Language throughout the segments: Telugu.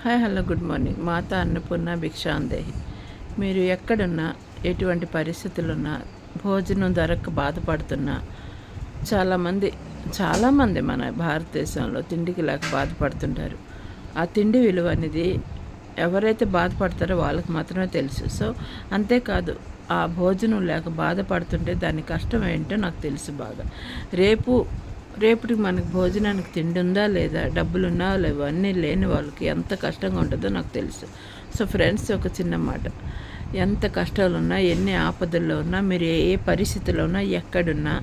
Hi hello good morning. మాత అన్నపూర్ణ భిక్షాందేహి. మీరు ఎక్కడున్నా, ఎటువంటి పరిస్థితులున్నా, భోజనం దొరక్క బాధపడుతున్నా, చాలామంది మన భారతదేశంలో తిండికి లేక బాధపడుతుంటారు. ఆ తిండి విలువ అనేది ఎవరైతే బాధపడతారో వాళ్ళకి మాత్రమే తెలుసు. సో అంతేకాదు, ఆ భోజనం లేక బాధపడుతుంటే దాని కష్టం ఏంటో నాకు తెలుసు బాగా. రేపటికి మనకు భోజనానికి తిండి ఉందా లేదా, డబ్బులున్నా లేవు, అన్నీ లేని వాళ్ళకి ఎంత కష్టంగా ఉంటుందో నాకు తెలుసు. సో ఫ్రెండ్స్, ఒక చిన్న మాట, ఎంత కష్టాలు ఉన్నా, ఎన్ని ఆపదల్లో ఉన్నా, మీరు ఏ పరిస్థితిలో ఉన్నా, ఎక్కడున్నా,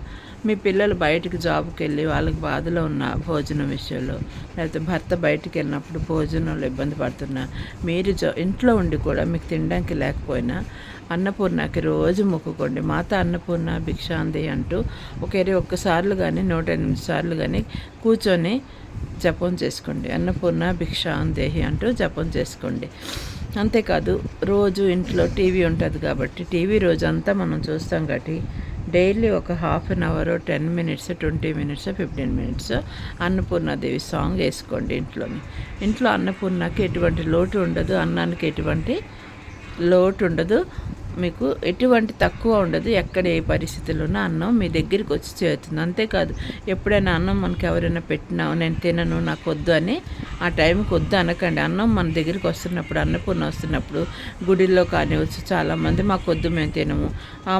మీ పిల్లలు బయటకు జాబ్కి వెళ్ళి వాళ్ళకి బాధలో ఉన్న భోజనం విషయంలో, లేకపోతే భర్త బయటికి వెళ్ళినప్పుడు భోజనంలో ఇబ్బంది పడుతున్నా, మీరు ఇంట్లో ఉండి కూడా మీకు తినడానికి లేకపోయినా అన్నపూర్ణకి రోజు మొక్కుకోండి. మాత అన్నపూర్ణ భిక్షాంది అంటూ ఒక్కసార్లు కానీ 108 సార్లు కానీ కూర్చొని జపం చేసుకోండి. అన్నపూర్ణ భిక్షాందేహి అంటూ జపం చేసుకోండి. అంతేకాదు, రోజు ఇంట్లో టీవీ ఉంటుంది కాబట్టి టీవీ రోజంతా మనం చూస్తాం కాబట్టి డైలీ ఒక half an hour, 10 minutes, 20 minutes, 15 minutes Annapurna Devi song వేసుకోండి. ఇంట్లో అన్నపూర్ణకి ఎటువంటి లోటు ఉండదు, అన్నానికి ఎటువంటి లోటు ఉండదు, మీకు ఎటువంటి తక్కువ ఉండదు. ఎక్కడ ఏ పరిస్థితుల్లోనూ అన్నం మీ దగ్గరికి వచ్చి చేరుతుంది. అంతేకాదు, ఎప్పుడైనా అన్నం మనకి ఎవరైనా పెట్టినా నేను తినను, నాకు వద్దు అని ఆ టైంకి వద్దు అనకండి. అన్నం మన దగ్గరికి వస్తున్నప్పుడు, అన్నపూర్ణ వస్తున్నప్పుడు గుడిలో కానివచ్చు, చాలామంది మాకు వద్దు, మేము తినము,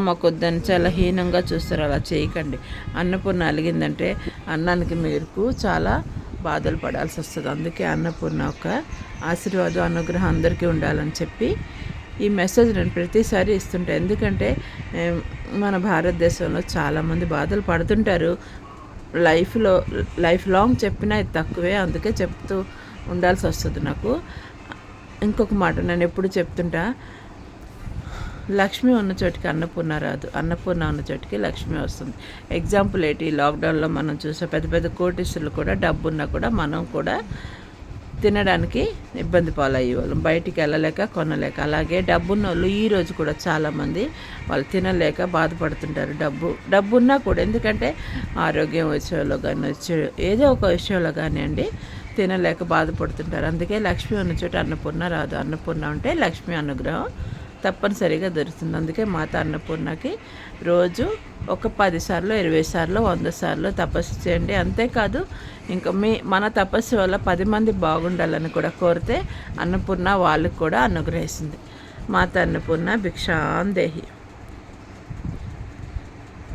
మాకు వద్దని చాలా హీనంగా చూస్తారు. అలా చేయకండి. అన్నపూర్ణ అలిగిందంటే అన్నానికి మీకు చాలా బాధలు పడాల్సి వస్తుంది. అందుకే అన్నపూర్ణ ఒక ఆశీర్వాదం, అనుగ్రహం అందరికీ ఉండాలని చెప్పి ఈ మెసేజ్ నేను ప్రతిసారి ఇస్తుంటాను. ఎందుకంటే మన భారతదేశంలో చాలామంది బాధలు పడుతుంటారు. లైఫ్ లాంగ్ చెప్పినా ఇది తక్కువే, అందుకే చెప్తూ ఉండాల్సి వస్తుంది నాకు. ఇంకొక మాట నేను ఎప్పుడు చెప్తుంటా, లక్ష్మి ఉన్న చోటికి అన్నపూర్ణ రాదు, అన్నపూర్ణ ఉన్న చోటికి లక్ష్మి వస్తుంది. ఎగ్జాంపుల్ ఏంటి, లాక్డౌన్లో మనం చూసే పెద్ద పెద్ద కోటీశ్వరులు కూడా డబ్బున్నా కూడా మనం కూడా తినడానికి ఇబ్బంది పాలయ్యేవాళ్ళం, బయటికి వెళ్ళలేక కొనలేక. అలాగే డబ్బున్న వాళ్ళు ఈరోజు కూడా చాలామంది వాళ్ళు తినలేక బాధపడుతుంటారు. డబ్బు ఉన్నా కూడా, ఎందుకంటే ఆరోగ్యం విషయంలో కానీ ఏదో ఒక విషయంలో కానివ్వండి, తినలేక బాధపడుతుంటారు. అందుకే లక్ష్మి ఉన్న చోట అన్నపూర్ణ రాదు. అన్నపూర్ణ ఉంటే లక్ష్మి అనుగ్రహం తప్పనిసరిగా దొరుకుతుంది. అందుకే మాత అన్నపూర్ణకి రోజు ఒక 10 సార్లు, 20 సార్లు, 100 సార్లు తపస్సు చేయండి. అంతేకాదు, ఇంకా మన తపస్సు వల్ల 10 మంది బాగుండాలని కూడా కోరితే అన్నపూర్ణ వాళ్ళకి కూడా అనుగ్రహిస్తుంది. మాత అన్నపూర్ణ భిక్షాందేహి.